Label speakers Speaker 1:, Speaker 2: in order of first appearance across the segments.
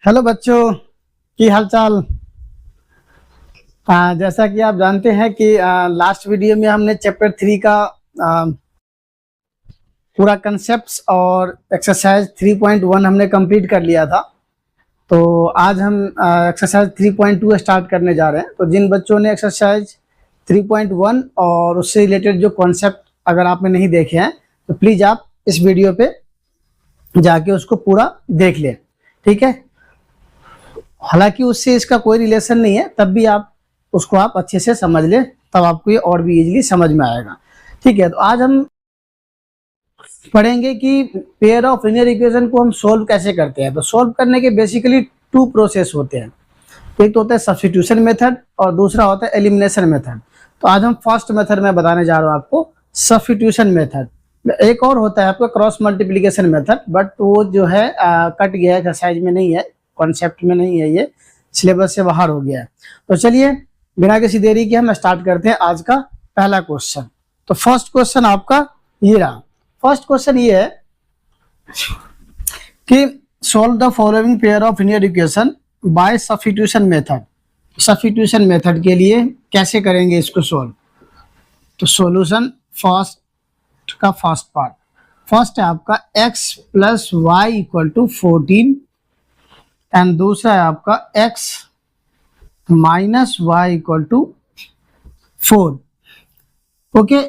Speaker 1: Hello बच्चों, की हालचाल। जैसा कि आप जानते हैं कि लास्ट वीडियो में हमने चैप्टर 3 का पूरा कंसेप्ट्स और एक्सरसाइज 3.1 हमने कंप्लीट कर लिया था। तो आज हम एक्सरसाइज 3.2 स्टार्ट करने जा रहे हैं। तो जिन बच्चों ने एक्सरसाइज 3.1 और उससे रिलेटेड जो कॉन्सेप्ट अगर आपने नहीं देखे हैं तो प्लीज़ आप इस वीडियो पे जाके उसको पूरा देख लें, ठीक है। हालांकि उससे इसका कोई रिलेशन नहीं है, तब भी आप उसको अच्छे से समझ ले, तब आपको ये और भी इजीली समझ में आएगा, ठीक है। तो आज हम पढ़ेंगे कि पेयर ऑफ लीनियर इक्वेशन को हम सोल्व कैसे करते हैं। तो सोल्व करने के बेसिकली 2 प्रोसेस होते हैं। एक तो होता है सब्स्टिट्यूशन मेथड और दूसरा होता है एलिमिनेशन मेथड। तो आज हम फर्स्ट मेथड में बताने जा रहा हूँ आपको, सब्स्टिट्यूशन मेथड। एक और होता है आपका क्रॉस मल्टीप्लिकेशन मेथड, बट वो जो है कट गया है, एक्सरसाइज में नहीं है, कॉन्सेप्ट में नहीं है, ये सिलेबस से बाहर हो गया है। तो चलिए बिना किसी देरी के हम स्टार्ट करते हैं आज का पहला क्वेश्चन। तो फर्स्ट क्वेश्चन आपका ये रहा। फर्स्ट क्वेश्चन ये है कि solve the following pair of linear equation by substitution method. Substitution method के लिए कैसे करेंगे इसको सोल्व। तो सॉल्यूशन फर्स्ट का फर्स्ट पार्ट, फर्स्ट है आपका x plus Y equal to 14 and दूसरा है आपका x minus y equal to 4। Okay,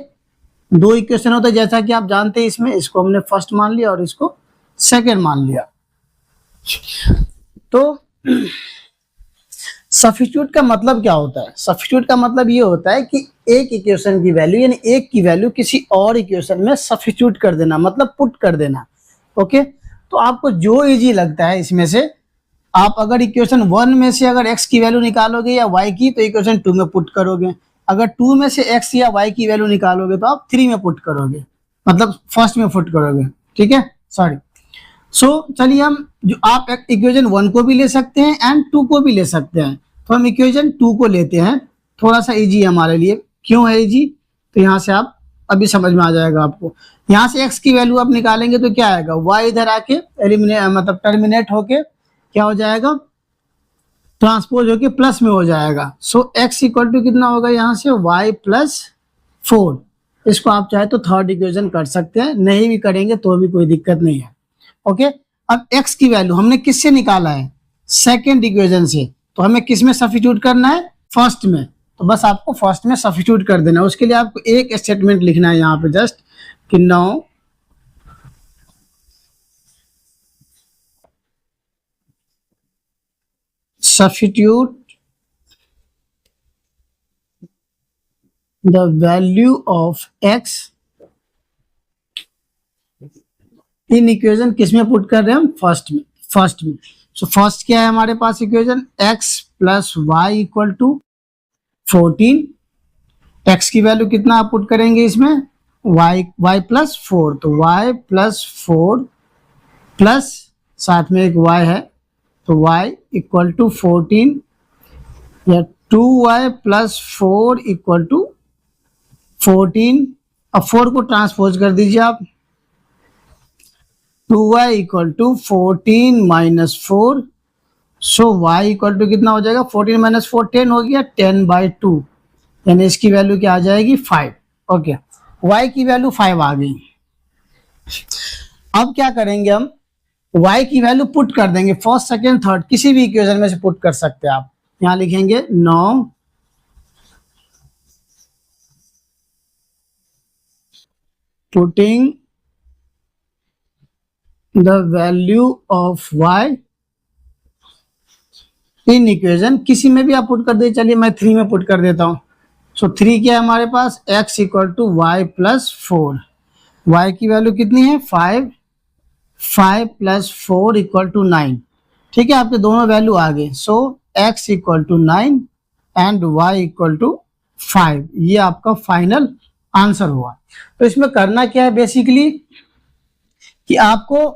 Speaker 1: दो इक्वेशन होता है जैसा कि आप जानते हैं। इसमें इसको हमने फर्स्ट मान लिया और इसको सेकंड मान लिया। तो सब्स्टिट्यूट का मतलब क्या होता है। सब्स्टिट्यूट का मतलब ये होता है कि एक इक्वेशन की वैल्यू यानी एक की वैल्यू किसी और इक्वेशन में सब्स्टिट्यूट कर देना, मतलब पुट कर देना। ओके, तो आपको जो इजी लगता है इसमें से, आप अगर इक्वेशन 1 में से अगर x की वैल्यू निकालोगे या y की तो इक्वेशन 2 में पुट करोगे। अगर 2 में से x या y की वैल्यू निकालोगे तो आप 3 में पुट करोगे, मतलब फर्स्ट में पुट करोगे, ठीक है। सॉरी, चलिए हम जो आप इक्वेशन 1 को भी ले सकते हैं एंड 2 को भी ले सकते हैं। तो हम इक्वेशन 2 को लेते हैं, थोड़ा सा इजी है हमारे लिए। क्यों है इजी, तो यहाँ से आप अभी समझ में आ जाएगा आपको। यहाँ से x की वैल्यू आप निकालेंगे तो क्या आएगा, y इधर आके एलिमिनेट मतलब टर्मिनेट होके क्या हो जाएगा, ट्रांसपोज होके प्लस में हो जाएगा। सो x इक्वल टू कितना होगा यहाँ से y प्लस 4। इसको आप चाहे तो थर्ड इक्वेशन कर सकते हैं, नहीं भी करेंगे तो भी कोई दिक्कत नहीं है। ओके, अब x की वैल्यू हमने किससे निकाला है, सेकेंड इक्वेशन से। तो हमें किस में सब्स्टिट्यूट करना है, फर्स्ट में। तो बस आपको फर्स्ट में सब्स्टिट्यूट कर देना है। उसके लिए आपको एक स्टेटमेंट लिखना है यहाँ पे जस्ट कि now substitute the value of x in equation किस में पुट कर रहे हैं हम, फर्स्ट में। सो फर्स्ट क्या है हमारे पास equation, x plus Y equal to 14। x की वैल्यू कितना आप पुट करेंगे इसमें, y प्लस 4। तो y प्लस 4 प्लस साथ में एक y है तो y इक्वल टू 14 या 2y प्लस 4 इक्वल टू 14। अब 4 को ट्रांसपोज कर दीजिए आप, 2y equal to 14 minus 4। So y equal to कितना हो जाएगा, 14 माइनस 4 10 हो गया, 10/2 यानी इसकी वैल्यू क्या आ जाएगी, 5। ओके, y की वैल्यू 5 आ गई। अब क्या करेंगे हम, y की वैल्यू पुट कर देंगे फर्स्ट सेकेंड थर्ड किसी भी इक्वेशन में से पुट कर सकते हैं आप। यहां लिखेंगे now putting the value of y in equation, किसी में भी आप पुट कर दे। चलिए मैं 3 में पुट कर देता हूं। सो 3 क्या है हमारे पास, x equal to y plus 4। y की वैल्यू कितनी है, 5 प्लस 4 इक्वल टू 9। ठीक है, आपके दोनों वैल्यू आ गए। So x equal to 9 and y equal to 5, ये आपका फाइनल आंसर हुआ। तो इसमें करना क्या है बेसिकली कि आपको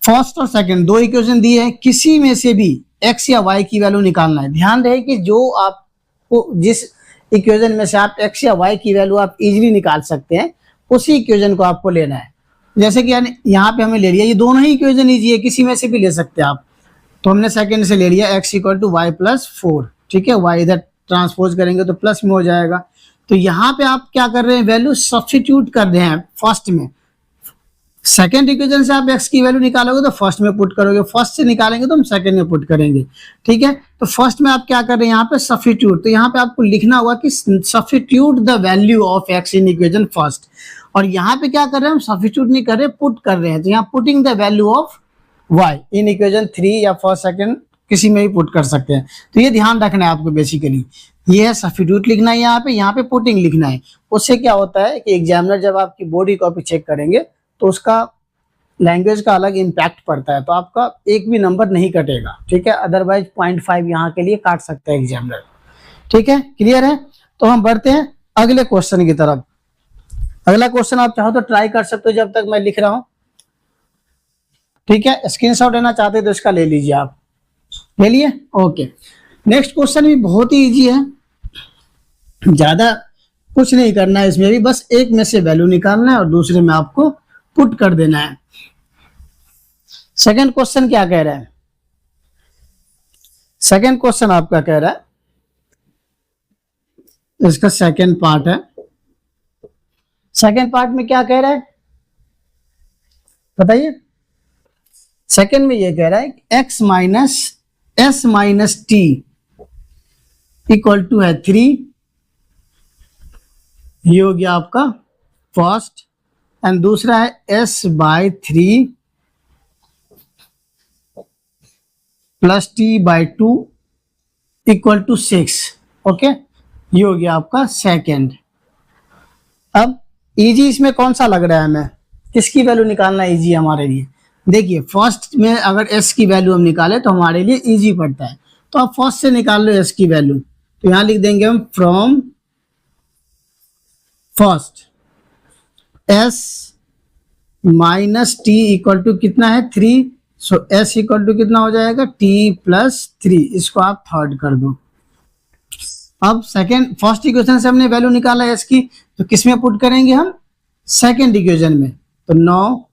Speaker 1: फर्स्ट और सेकंड दो इक्वेशन दिए हैं, किसी में से भी x या y की वैल्यू निकालना है। ध्यान रहे कि जो आपको जिस इक्वेशन में से आप x या y की वैल्यू आप इजीली निकाल सकते हैं उसी इक्वेशन को आपको लेना है। जैसे कि यहाँ पे हमें ले लिया, ये दोनों ही इक्वेशन इजी है, किसी में से भी ले सकते हैं आप। तो हमने सेकंड से ले लिया x equal to y plus 4, ठीक है। y इधर ट्रांसपोज करेंगे तो प्लस में हो जाएगा। तो यहाँ पे आप क्या कर रहे हैं, वैल्यू सब्स्टिट्यूट कर रहे हैं फर्स्ट में। सेकेंड इक्वेशन से आप x की वैल्यू निकालोगे तो फर्स्ट में पुट करोगे, फर्स्ट से निकालेंगे तो हम सेकेंड में पुट करेंगे, ठीक है। तो फर्स्ट में आप क्या कर रहे हैं, यहाँ पे सब्स्टिट्यूट। तो यहाँ पे आपको लिखना होगा कि substitute the value of x in equation first. और यहाँ पे क्या कर रहे हैं, हम सब्स्टिट्यूट नहीं कर रहे, पुट कर रहे हैं। तो यहाँ putting the value of y in equation 3 या फर्स्ट सेकेंड किसी में भी पुट कर सकते हैं। तो ये ध्यान रखना है आपको, बेसिकली ये है सब्स्टिट्यूट लिखना है, यहाँ पे पुटिंग लिखना है। उससे क्या होता है कि एग्जामिनर जब आपकी बोर्ड की कॉपी चेक करेंगे तो उसका लैंग्वेज का अलग इम्पैक्ट पड़ता है, तो आपका एक भी नंबर नहीं कटेगा, ठीक है। अदरवाइज 0.5 यहाँ के लिए काट सकता है एग्जामिनर, ठीक है। क्लियर है। तो हम बढ़ते हैं अगले क्वेश्चन की तरफ। अगला क्वेश्चन आप चाहो तो ट्राई कर सकते हो जब तक मैं लिख रहा हूं, ठीक है। स्क्रीनशॉट लेना चाहते हैं तो इसका ले लीजिए, आप ले लिए, ओके। नेक्स्ट क्वेश्चन भी बहुत ही इजी है, ज्यादा कुछ नहीं करना है इसमें भी, बस एक में से वैल्यू निकालना है और दूसरे में आपको पुट कर देना है। सेकंड क्वेश्चन क्या कह रहा है, सेकंड क्वेश्चन आपका कह रहा है, इसका सेकंड पार्ट है। सेकंड पार्ट में क्या कह रहा है बताइए। सेकंड में ये कह रहा है x minus s minus t equal to है 3, ये हो गया आपका फर्स्ट। एंड दूसरा है s by 3 plus t by 2 equal to 6, okay. ये हो गया आपका सेकंड। अब इजी इसमें कौन सा लग रहा है हमें, किसकी वैल्यू निकालना इजी हमारे लिए। देखिए फर्स्ट में अगर s की वैल्यू हम निकाले तो हमारे लिए इजी पड़ता है, तो आप फर्स्ट से निकाल लो s की वैल्यू। तो यहां लिख देंगे हम from first s minus t equal to कितना है 3, सो s इक्वल टू कितना हो जाएगा t प्लस 3, इसको आप थर्ड कर दो। अब सेकेंड फर्स्ट इक्वेशन से हमने वैल्यू निकाला है s की, तो किस में पुट करेंगे हम, सेकेंड इक्वेशन में। तो 9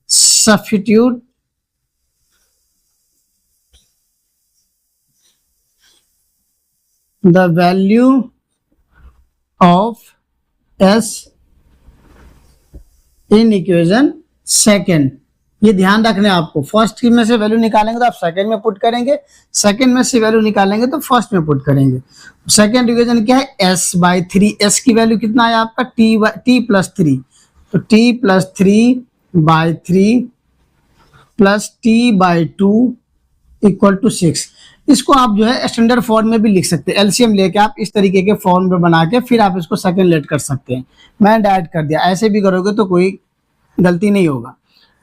Speaker 1: substitute the value of s in equation second. ये ध्यान रखना है आपको, फर्स्ट में से वैल्यू निकालेंगे तो आप सेकंड में पुट करेंगे, सेकंड में से वैल्यू निकालेंगे तो फर्स्ट में पुट करेंगे। सेकंड इक्वेशन क्या है, s बाय 3, s की वैल्यू कितना है आपका t प्लस 3, तो t plus 3 by 3 plus t by 2 equal to 6। इसको आप जो है स्टैंडर्ड फॉर्म में भी लिख सकते हैं, एलसीएम लेके आप इस तरीके के फॉर्म में बना के फिर आप इसको सेकंड लेट कर सकते हैं। मैं डायरेक्ट कर दिया, ऐसे भी करोगे तो कोई गलती नहीं होगा।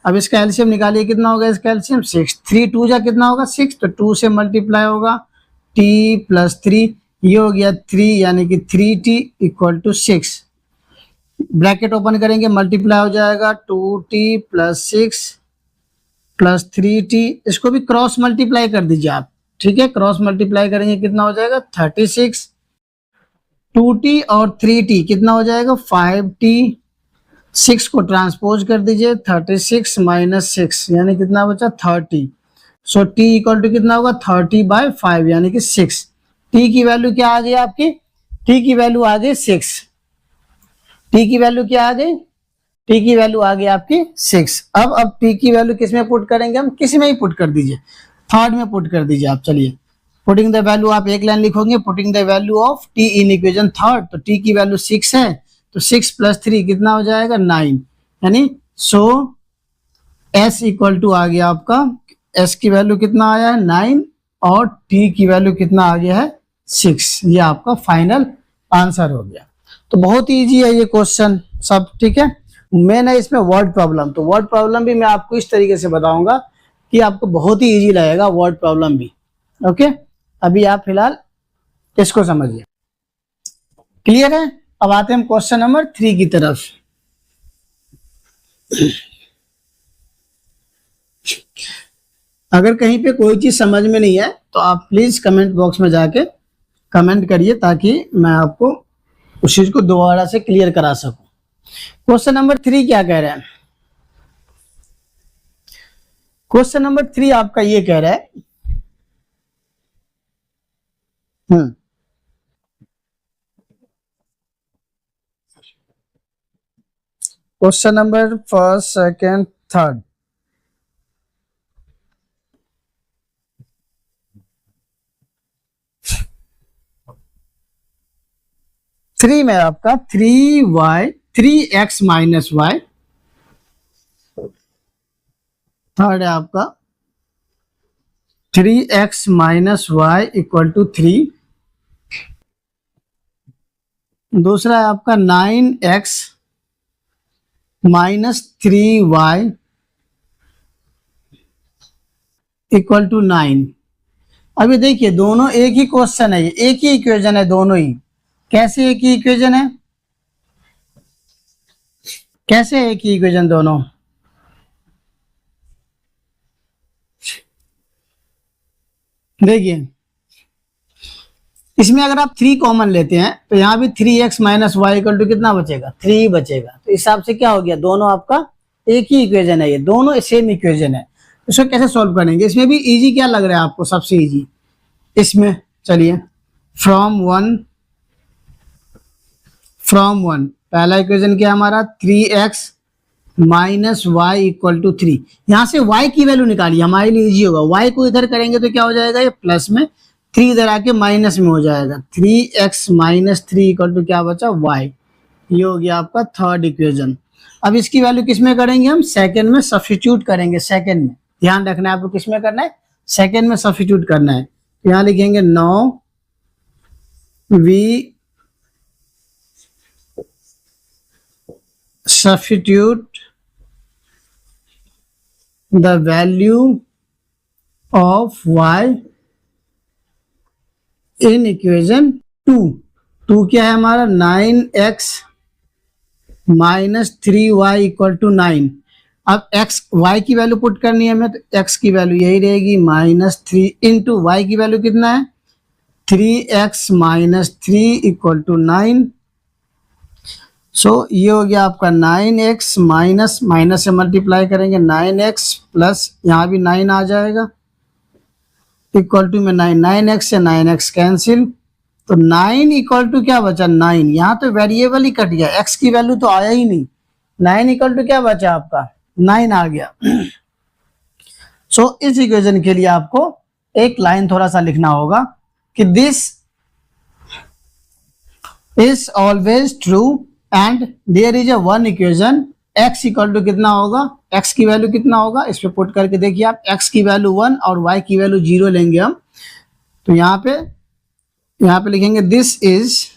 Speaker 1: अब इसका एलसीएम निकालिए, कितना होगा इसका एलसीएम 6, 3 2 जा कितना होगा 6, तो 2 से मल्टीप्लाई होगा t प्लस 3, ये हो गया 3 यानी कि 3t equal to 6। Bracket open करेंगे, मल्टीप्लाई हो जाएगा 2t प्लस 6 प्लस 3t, इसको भी क्रॉस मल्टीप्लाई कर दीजिए आप, ठीक है। क्रॉस मल्टीप्लाई करेंगे कितना हो जाएगा 36, 2t और 3t कितना हो जाएगा 5t, 6 को ट्रांसपोज कर दीजिए 36 माइनस 6 यानी कितना बचा 30। सो t इक्वल टू कितना होगा 30 बाय 5 यानी कि 6। t की वैल्यू क्या आ गई आपकी, t की वैल्यू आ गई 6, t की वैल्यू क्या आ गई, t की वैल्यू आ गई आपकी 6। अब t की वैल्यू किस में पुट करेंगे हम, किसी में ही पुट कर दीजिए, थर्ड में पुट कर दीजिए आप। चलिए पुटिंग द वैल्यू, आप एक लाइन लिखोगे putting the value of t in equation third, तो t की वैल्यू 6 है, तो 6 प्लस 3 कितना हो जाएगा 9, यानी सो s इक्वल टू आ गया आपका, s की वैल्यू कितना आया है 9 और t की वैल्यू कितना आ गया है 6। ये आपका फाइनल आंसर हो गया। तो बहुत ईजी है ये क्वेश्चन सब, ठीक है। मेन है इसमें वर्ड प्रॉब्लम, तो वर्ड प्रॉब्लम भी मैं आपको इस तरीके से बताऊंगा कि आपको बहुत ही इजी लगेगा वर्ड प्रॉब्लम भी, ओके। अभी आप फिलहाल इसको समझिए, क्लियर है। अब आते हैं हम क्वेश्चन नंबर 3 की तरफ। अगर कहीं पे कोई चीज समझ में नहीं है तो आप प्लीज कमेंट बॉक्स में जाके कमेंट करिए ताकि मैं आपको उस चीज को दोबारा से क्लियर करा सकूं। क्वेश्चन नंबर 3 क्या कह रहे हैं, क्वेश्चन नंबर 3 आपका ये कह रहा है, question number first, second, third, three में आपका 3x माइनस वाई, थर्ड है आपका 3x minus y equal to 3, दूसरा है आपका 9x minus 3y equal to 9। अभी देखिए दोनों एक ही क्वेश्चन है, एक ही इक्वेशन है दोनों ही। कैसे एक ही इक्वेशन है, कैसे एक ही इक्वेशन दोनों? देखिए इसमें अगर आप 3 कॉमन लेते हैं तो यहाँ भी 3x minus y equal to कितना बचेगा, 3 बचेगा। तो इस हिसाब से क्या हो गया, दोनों आपका एक ही इक्वेशन है, ये दोनों सेम इक्वेशन है। इसको कैसे सॉल्व करेंगे? इसमें भी इजी क्या लग रहा है आपको, सबसे इजी इसमें, चलिए फ्रॉम वन पहला इक्वेशन क्या हमारा 3x minus y equal to 3, यहाँ से y की वैल्यू निकालिए, हमारे लिए इजी होगा। y को इधर करेंगे तो क्या हो जाएगा, ये प्लस में, 3 इधर आके माइनस में हो जाएगा। 3x माइनस 3 इक्वल टू क्या बचा, y। ये हो गया आपका थर्ड इक्वेशन। अब इसकी वैल्यू किस में करेंगे, हम सेकंड में सब्स्टिट्यूट करेंगे। सेकंड में ध्यान रखना है आपको, किस में करना है, सेकंड में सब्स्टिट्यूट करना है। तो यहाँ लिखेंगे 9v substitute the value of y in equation 2 क्या है हमारा 9x minus 3y equal to 9। अब x y की वैल्यू पुट करनी है हमें, तो x की वैल्यू यही रहेगी -3 इंटू y की वैल्यू कितना है 3x माइनस 3 इक्वल टू 9। सो ये हो गया आपका 9x माइनस से मल्टीप्लाई करेंगे 9x प्लस यहाँ भी 9 आ जाएगा इक्वल टू में 9x से 9x कैंसिल, तो 9 इक्वल टू क्या बचा 9। यहाँ तो वेरिएबल ही कट गया, x की वैल्यू तो आया ही नहीं। 9 इक्वल टू क्या बचा आपका 9 आ गया। सो इस इक्वेशन के लिए आपको एक लाइन थोड़ा सा लिखना होगा कि this is always true and there is a one equation x equal to कितना होगा, x की वैल्यू कितना होगा, इस पे पुट करके देखिए आप, x की वैल्यू 1 और y की वैल्यू 0 लेंगे हम। तो यहाँ पे लिखेंगे this is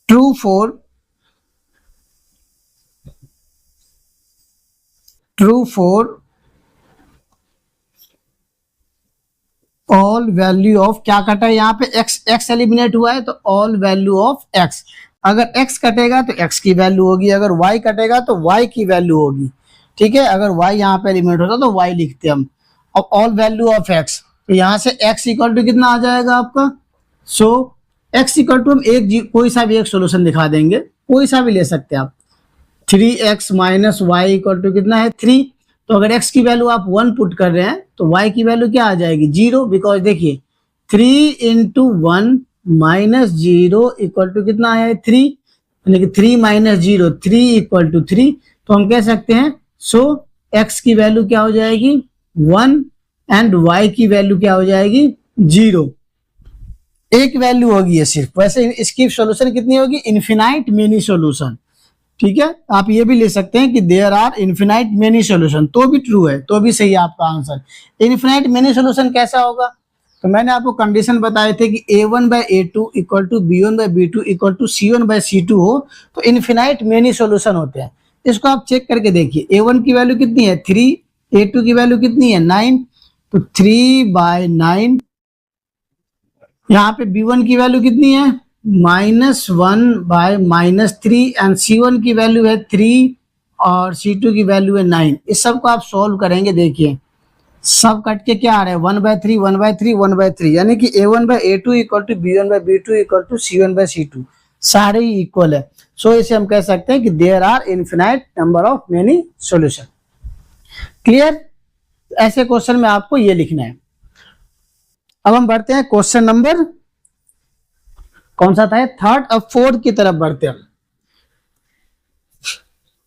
Speaker 1: true for all value of, क्या कटा है यहाँ पे x एलिमिनेट हुआ है तो ऑल वैल्यू ऑफ x। अगर x कटेगा तो x की वैल्यू होगी, अगर y कटेगा तो y की वैल्यू होगी। ठीक है, अगर y यहाँ पे एलिमिनेट होता तो y लिखते हम। अब ऑल वैल्यू ऑफ x, तो यहाँ से x इक्वल टू कितना आ जाएगा आपका, सो x इक्वल टू हम कोई सा भी एक सोल्यूशन दिखा देंगे, कोई सा भी ले सकते हैं आप। 3x minus y equal to कितना है 3, तो अगर x की वैल्यू आप 1 पुट कर रहे हैं तो y की वैल्यू क्या आ जाएगी 0, बिकॉज देखिए 3 इंटू 1 माइनस 0 इक्वल टू कितना है 3, यानी कि 3 माइनस 0 3 इक्वल टू 3। तो हम कह सकते हैं सो x की वैल्यू क्या हो जाएगी 1 एंड y की वैल्यू क्या हो जाएगी 0। एक वैल्यू होगी ये सिर्फ, वैसे इसकी सॉल्यूशन कितनी होगी इनफिनाइट मेनी सॉल्यूशन। ठीक है, आप ये भी ले सकते हैं कि there are infinite many solution, तो भी ट्रू है, तो भी सही है आपका आंसर। इनफिनाइट मेनी सॉल्यूशन कैसा होगा, तो मैंने आपको कंडीशन बताए थे कि a1 by a2 equal to b1 by b2 equal to c1 by c2 हो तो इनफिनाइट मेनी सॉल्यूशन होते हैं। इसको आप चेक करके देखिए, a1 की वैल्यू कितनी है 3, a2 की वैल्यू कितनी है 9, तो 3 बाय 9। यहाँ पे b1 की वैल्यू कितनी है -1 बाय -3 एंड c1 की वैल्यू है 3 और c2 की वैल्यू है 9। इस सब को आप सॉल्व करेंगे, देखिए सब कट के क्या आ रहा है 1/3 1/3 1/3, यानी कि a1 by a2 equal to b1 by b2 equal to c1 by c2, सारे ही इक्वल है। सो इसे हम कह सकते हैं कि there are infinite number of many solution. Clear? ऐसे क्वेश्चन में आपको ये लिखना है। अब हम बढ़ते हैं क्वेश्चन नंबर कौन सा था, थर्ड। अब फोर्थ की तरफ बढ़ते हैं।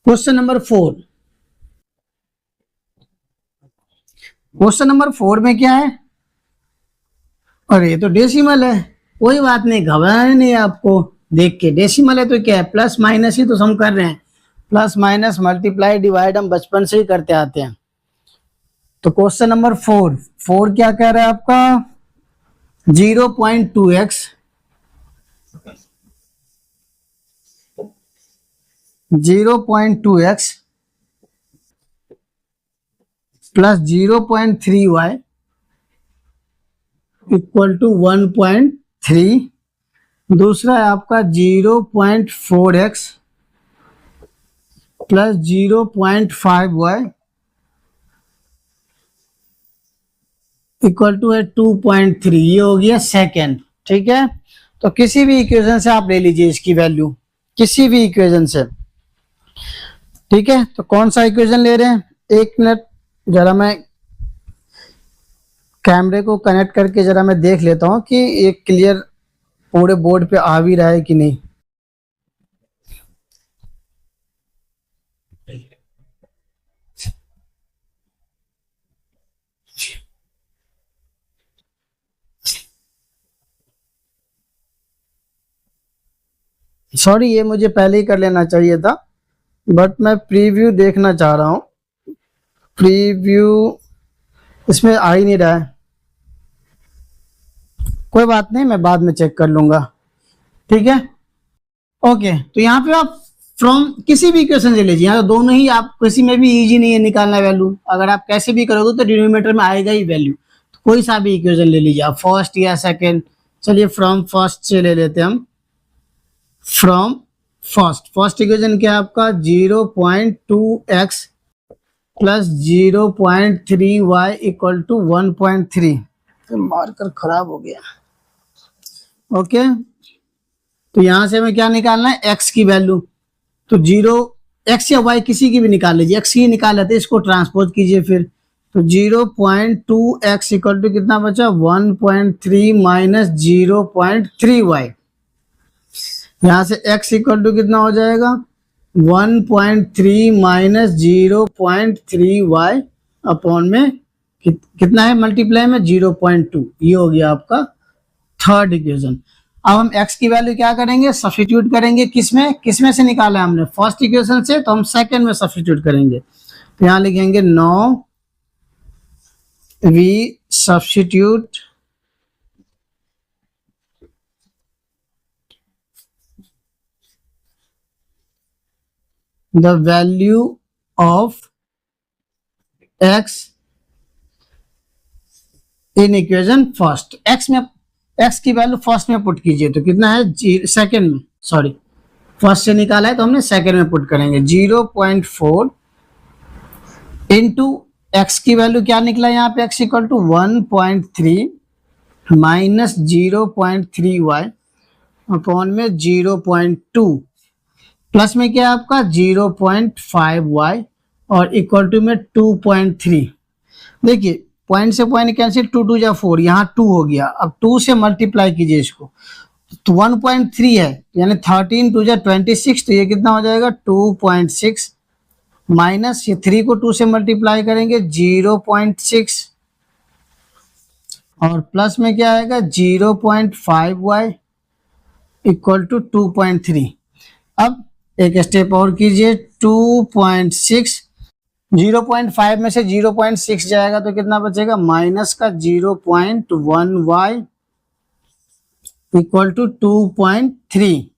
Speaker 1: Question number 4। क्वेश्चन नंबर 4 में क्या है, अरे ये तो डेसिमल है। कोई बात नहीं, घबराना नहीं है आपको देख के। डेसिमल है तो क्या है, प्लस माइनस ही तो हम कर रहे हैं। प्लस माइनस मल्टीप्लाई डिवाइड हम बचपन से ही करते आते हैं। तो क्वेश्चन नंबर 4 क्या कह रहा है आपका, 0.2x 0.2x plus 0.3y equal to 1.3। दूसरा है आपका 0.4x plus 0.5y equal to है 2.3। ये हो गया सेकेंड। ठीक है, तो किसी भी इक्वेशन से आप ले लीजिए इसकी वैल्यू, किसी भी इक्वेशन से। ठीक है, तो कौन सा इक्वेशन ले रहे हैं, एक मिनट जरा मैं कैमरे को कनेक्ट करके जरा मैं देख लेता हूं कि ये क्लियर पूरे बोर्ड पे आ भी रहा है कि नहीं। सॉरी, ये मुझे पहले ही कर लेना चाहिए था, बट मैं प्रीव्यू देखना चाह रहा हूं। प्रीव्यू इसमें आ ही नहीं रहा है। कोई बात नहीं, मैं बाद में चेक कर लूंगा। ठीक है, ओके। तो यहाँ पे आप फ्रॉम किसी भी इक्वेशन से लीजिए, यहाँ तो दोनों ही, आप किसी में भी इजी नहीं है निकालना वैल्यू। अगर आप कैसे भी करोगे तो डिनोमिनेटर में आएगा ही वैल्यू। तो कोई सा भी इक्वेशन ले लीजिए आप, फर्स्ट या सेकेंड। चलिए फ्रॉम फर्स्ट से ले लेते हैं हम। फ्रॉम फर्स्ट इक्वेशन क्या है आपका, 0.2x plus 0.3y equal to 1.3। तो मार्कर खराब हो गया। ओके, तो यहां से हमें क्या निकालना है, x की वैल्यू। तो 0x या y किसी की भी निकाल लीजिए, x की निकाल लेते हैं, इसको ट्रांसपोज कीजिए फिर। तो 0.2x इक्वल टू कितना बचा, 1.3 माइनस 0.3y। यहां से x इक्वल टू कितना हो जाएगा, 1.3 माइनस 0.3y अपॉन में कितना है मल्टीप्लाई में 0.2। ये हो गया आपका थर्ड इक्वेशन। अब हम x की वैल्यू क्या करेंगे, सब्स्टिट्यूट करेंगे। किसमें से निकाला हमने, फर्स्ट इक्वेशन से, तो हम सेकंड में सब्स्टिट्यूट करेंगे। तो यहां लिखेंगे now we substitute the value of x in equation first. x की वैल्यू फर्स्ट में पुट कीजिए, तो कितना है, सेकंड में, सॉरी फर्स्ट से निकाला है तो हमने सेकंड में पुट करेंगे। 0.4 इंटू एक्स की वैल्यू क्या निकला यहाँ पे, x equal to 1.3 minus 0.3y upon में 0.2 प्लस में क्या है आपका 0.5y और इक्वल टू में 2.3। देखिए पॉइंट से पॉइंट कैंसिल, 2 2 जा 4, यहाँ 2 हो गया। अब 2 से मल्टीप्लाई कीजिए इसको, तो 1.3 है यानी 13 2 जा 26, तो ये कितना हो जाएगा 2.6 माइनस ये 3 को 2 से मल्टीप्लाई करेंगे 0.6 और प्लस में क्या आएगा 0.5y इक्वल टू 2.3। अब एक स्टेप और कीजिए, 2.6 0.5 में से 0.6 जाएगा तो कितना बचेगा, माइनस का 0.1y इक्वल टू 2.3।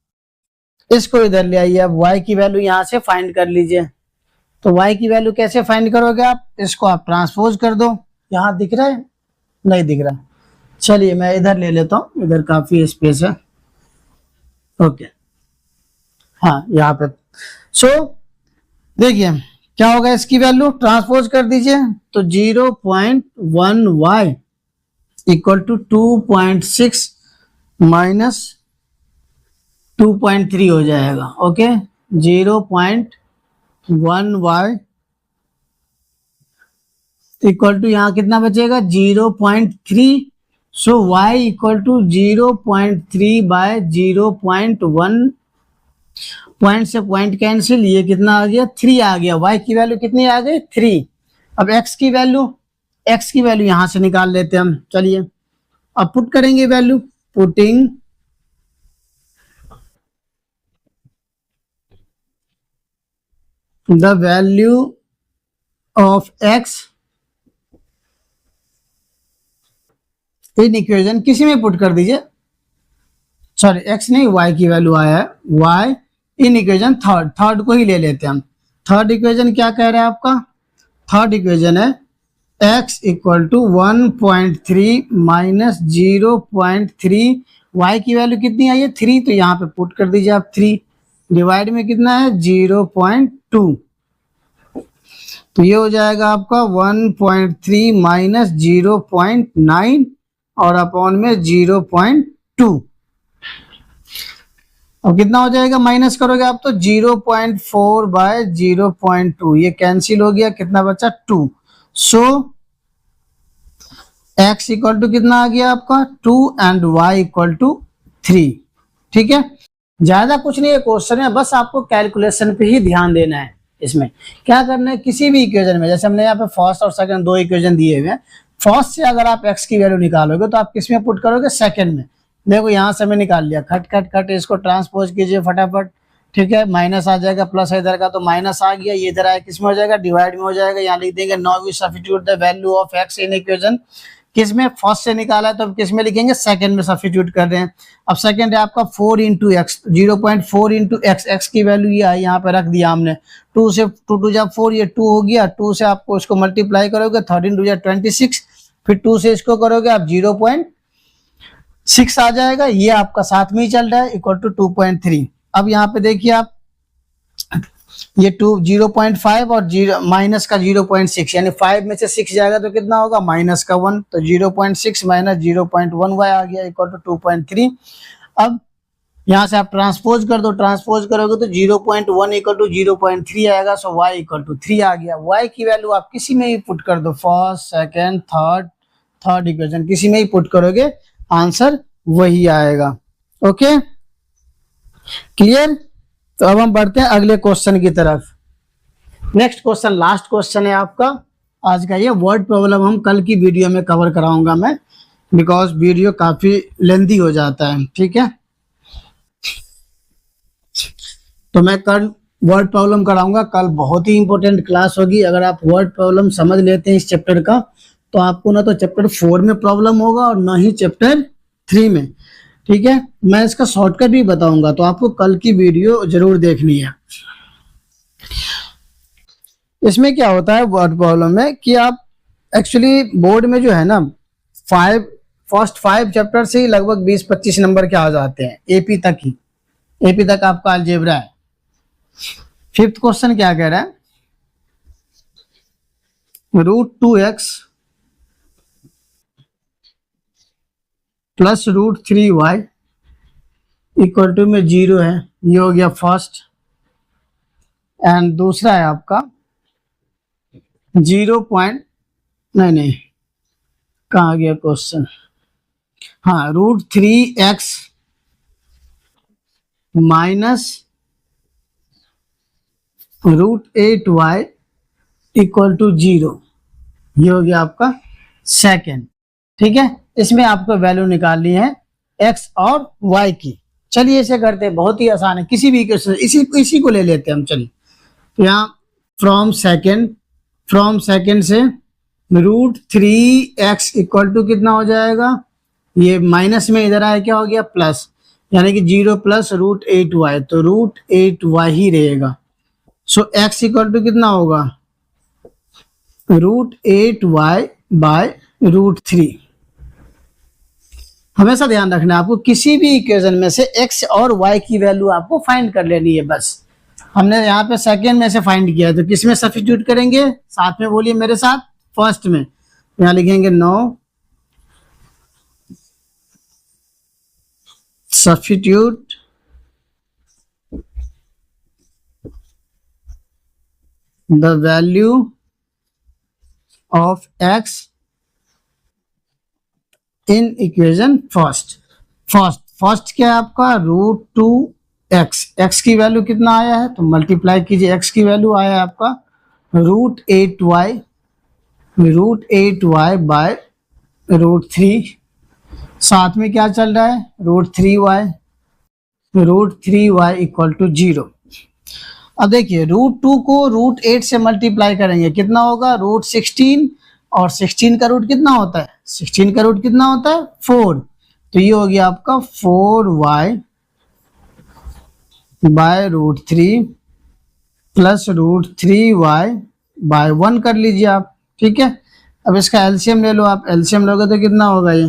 Speaker 1: इसको इधर ले आइए। अब y की वैल्यू यहां से फाइंड कर लीजिए। तो y की वैल्यू कैसे फाइंड करोगे आप, इसको आप ट्रांसपोज कर दो। यहां दिख रहा है, नहीं दिख रहा, चलिए मैं इधर ले लेता हूं, इधर काफी स्पेस है। ओके, हाँ यहाँ पे। सो देखिए क्या होगा, इसकी वैल्यू ट्रांसपोज कर दीजिए, तो 0.1y इक्वल टू 2.6 माइनस 2.3 हो जाएगा। ओके, 0.1y इक्वल टू यहाँ कितना बचेगा 0.3। So y equal to 0.3 by 0.1, point से पॉइंट कैंसिल, ये कितना आ गया 3 आ गया। y की वैल्यू कितनी आ गई 3। अब x की वैल्यू यहां से निकाल लेते हैं हम। चलिए अब पुट करेंगे value, putting the value of x in equation, किसी में पुट कर दीजिए, सॉरी x नहीं y की वैल्यू आया है, y इन इक्वेशन थर्ड को ही ले लेते हैं हम। थर्ड इक्वेशन क्या कह रहा है आपका, थर्ड इक्वेशन है x equal to 1.3 minus 0.3, y की वैल्यू कितनी आई है 3, तो यहाँ पे पुट कर दीजिए आप 3, डिवाइड में कितना है 0.2, तो ये हो जाएगा आपका 1.3 माइनस 0.9 और अपॉन में 0.2। अब कितना हो जाएगा, माइनस करोगे आप तो 0.4 बाय 0.2, ये कैंसिल हो गया, कितना बचा 2। सो x इक्वल टू कितना आ गया आपका 2 एंड y इक्वल टू 3। ठीक है, ज्यादा कुछ नहीं है क्वेश्चन है, बस आपको कैलकुलेशन पे ही ध्यान देना है। इसमें क्या करना है, किसी भी इक्वेशन में, जैसे हमने यहाँ पे फर्स्ट और सेकंड दो इक्वेशन दिए हुए हैं, फर्स्ट से अगर आप x की वैल्यू निकालोगे तो आप किस में पुट करोगे, सेकंड में। देखो यहाँ से मैं निकाल लिया, खट खट खट इसको ट्रांसपोज कीजिए फटाफट। ठीक है, माइनस आ जाएगा, प्लस इधर का तो माइनस आ गया, ये इधर आया किस में हो जाएगा, डिवाइड में हो जाएगा। यहाँ लिख देंगे now we substitute the value of x in equation, किस में फर्स्ट से निकाला है तो अब किस में लिखेंगे, सेकंड में सब्स्टिट्यूट कर रहे हैं। अब सेकंड है आपका 4 into x, 0.4 into x, x की वैल्यू ये आई, यहाँ पे रख दिया हमने, 2 से 2 जब 4 ये 2 हो गया, 2 से आपको इसको मल्टीप्लाई करोगे 13 2 26, फिर 2 से इसको करोगे आप 0.6 आ जाएगा, ये आपका साथ में ही चल रहा है, इक्वल टू 2.3। अब यहाँ पे देखिए आप, ये 0.5 और माइनस का 0.6, यानी 5 में से 6 जाएगा तो कितना होगा, माइनस का 1, तो 0.6 माइनस 0.1 y आ गया, इक्वल टू 2.3। अब यहाँ से आप ट्रांसपोज कर दो, ट्रांसपोज करोगे तो 0.1 इक्वल टू 0.3 आएगा, सो y इक्वल टू 3 आ गया। y की वैल्यू आप किसी में ही पुट कर दो, फर्स्ट सेकेंड थर्ड इक्वेशन किसी में ही पुट करोगे, आंसर वही आएगा। Okay, clear. तो अब हम बढ़ते हैं अगले क्वेश्चन की तरफ। नेक्स्ट क्वेश्चन, लास्ट क्वेश्चन है आपका आज का, ये वर्ड प्रॉब्लम हम कल की वीडियो में कवर कराऊंगा मैं, बिकॉज वीडियो काफी लेंदी हो जाता है। ठीक है, तो मैं कल वर्ड प्रॉब्लम कराऊंगा, कल बहुत ही इंपॉर्टेंट क्लास होगी। अगर आप वर्ड प्रॉब्लम समझ लेते हैं इस चैप्टर का, तो आपको ना तो चैप्टर 4 में प्रॉब्लम होगा और ना ही चैप्टर 3 में। ठीक है, मैं इसका शॉर्टकट भी बताऊंगा, तो आपको कल की वीडियो जरूर देखनी है। इसमें क्या होता है वर्ड प्रॉब्लम में कि आप एक्चुअली बोर्ड में जो है ना, फर्स्ट 5 चैप्टर से ही लगभग 20-25 नंबर के आ जाते हैं, एपी तक ही, एपी तक आपका अलजेब्रा है। 5th क्वेश्चन क्या कह रहा है, √2x plus √3y equal to में 0 है, ये हो गया फर्स्ट। एंड दूसरा है आपका 0 पॉइंट, नहीं कहाँ गया क्वेश्चन, हाँ, √3x minus √8y equal to 0, ये हो गया आपका सेकेंड। ठीक है, इसमें आपको वैल्यू निकालनी है x और y की। चलिए इसे करते हैं, बहुत ही आसान है, किसी भी क्वेश्चन इसी को ले लेते हैं हम। चलिए तो यहाँ फ्रॉम सेकेंड से √3x इक्वल टू कितना हो जाएगा, ये माइनस में इधर आया क्या हो गया प्लस, यानी कि 0 प्लस √8y, तो √8y ही रहेगा। सो x इक्वल टू कितना होगा, √8y बाय √3। हमेशा ध्यान रखना है आपको, किसी भी इक्वेशन में से x और y की वैल्यू आपको फाइंड कर लेनी है। बस हमने यहाँ पे सेकेंड में से फाइंड किया, तो किस में सब्स्टिट्यूट करेंगे, साथ में बोलिए मेरे साथ, फर्स्ट में। यहाँ लिखेंगे 9 substitute the value of x in equation first क्या है आपका, √2x, की वैल्यू कितना आया है तो मल्टीप्लाई कीजिए, x की वैल्यू आया है आपका √8y बाय √3, साथ में क्या चल रहा है √3y इक्वल टू 0। अब देखिए √2 को √8 से मल्टीप्लाई करेंगे, कितना होगा √16, और 16 का रूट कितना होता है, 16 का रूट कितना होता है 4, तो ये हो गया आपका 4y bye √3 plus √3y bye 1 कर लीजिए आप, ठीक है। अब इसका एलसीएम ले लो आप, एलसीएम लोगे तो कितना होगा, ये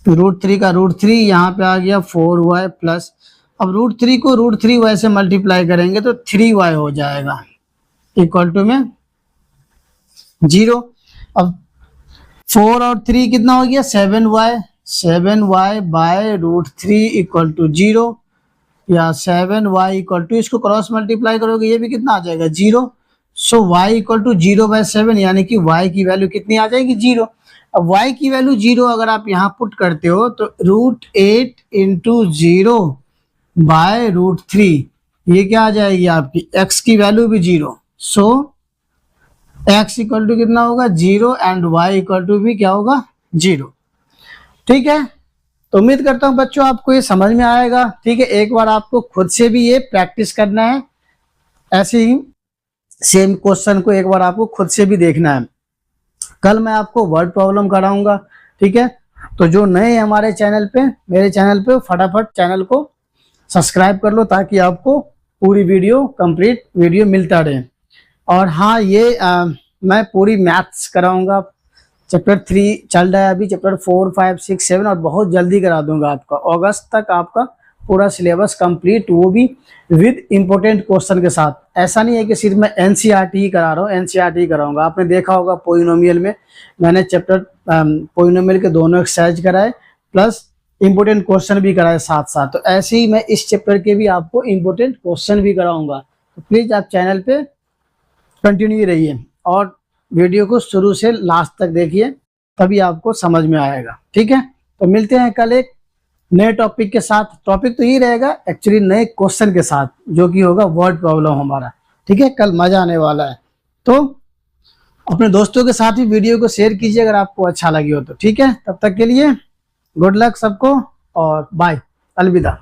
Speaker 1: √3 का √3 यहाँ पे आ गया 4y प्लस, अब √3 को √3y से मल्टीप्लाई करेंगे तो 3y हो जाएगा इक्वल टू में 0। अब 4 और 3 कितना हो गया 7y बाय √3 इक्वल टू 0, या 7y इक्वल टू, इसको क्रॉस मल्टीप्लाई करोगे ये भी कितना आ जाएगा 0। सो y इक्वल टू 0/7, यानी कि y की वैल्यू कितनी आ जाएगी 0। अब y की वैल्यू 0 अगर आप यहाँ पुट करते हो तो √8 इंटू 0 बाय √3, ये क्या आ जाएगी आपकी x की वैल्यू भी 0। सो x इक्वल टू कितना होगा 0 एंड y इक्वल टू भी क्या होगा 0। ठीक है, तो उम्मीद करता हूँ बच्चों आपको ये समझ में आएगा। ठीक है, एक बार आपको खुद से भी ये प्रैक्टिस करना है, ऐसे ही सेम क्वेश्चन को एक बार आपको खुद से भी देखना है। कल मैं आपको वर्ड प्रॉब्लम कराऊंगा। ठीक है, तो जो नए हैं हमारे चैनल पे, मेरे चैनल पे फटाफट चैनल को सब्सक्राइब कर लो ताकि आपको पूरी वीडियो कंप्लीट वीडियो मिलता रहे। और हाँ, ये मैं पूरी मैथ्स कराऊंगा, चैप्टर 3 चल रहा है अभी, चैप्टर 4, 5, 6, 7 और बहुत जल्दी करा दूंगा आपका, अगस्त तक आपका पूरा सिलेबस कंप्लीट, वो भी विद इम्पोर्टेंट क्वेश्चन के साथ। ऐसा नहीं है कि सिर्फ मैं एनसीईआरटी ही करा रहा हूँ, एनसीईआरटी कराऊंगा। आपने देखा होगा पोलिनोमियल में मैंने चैप्टर पोलिनोमियल के दोनों एक्सरसाइज कराए प्लस इम्पोर्टेंट क्वेश्चन भी कराए साथ साथ, तो ऐसे ही मैं इस चैप्टर के भी आपको इम्पोर्टेंट क्वेश्चन भी कराऊंगा। तो प्लीज आप चैनल पे कंटिन्यू रहिए और वीडियो को शुरू से लास्ट तक देखिए, तभी आपको समझ में आएगा। ठीक है, तो मिलते हैं कल एक नए टॉपिक के साथ। टॉपिक तो यही रहेगा एक्चुअली, नए क्वेश्चन के साथ, जो कि होगा वर्ड प्रॉब्लम हमारा। ठीक है, कल मजा आने वाला है। तो अपने दोस्तों के साथ भी वीडियो को शेयर कीजिए अगर आपको अच्छा लगी हो तो। ठीक है, तब तक के लिए गुड लक सबको और बाय, अलविदा।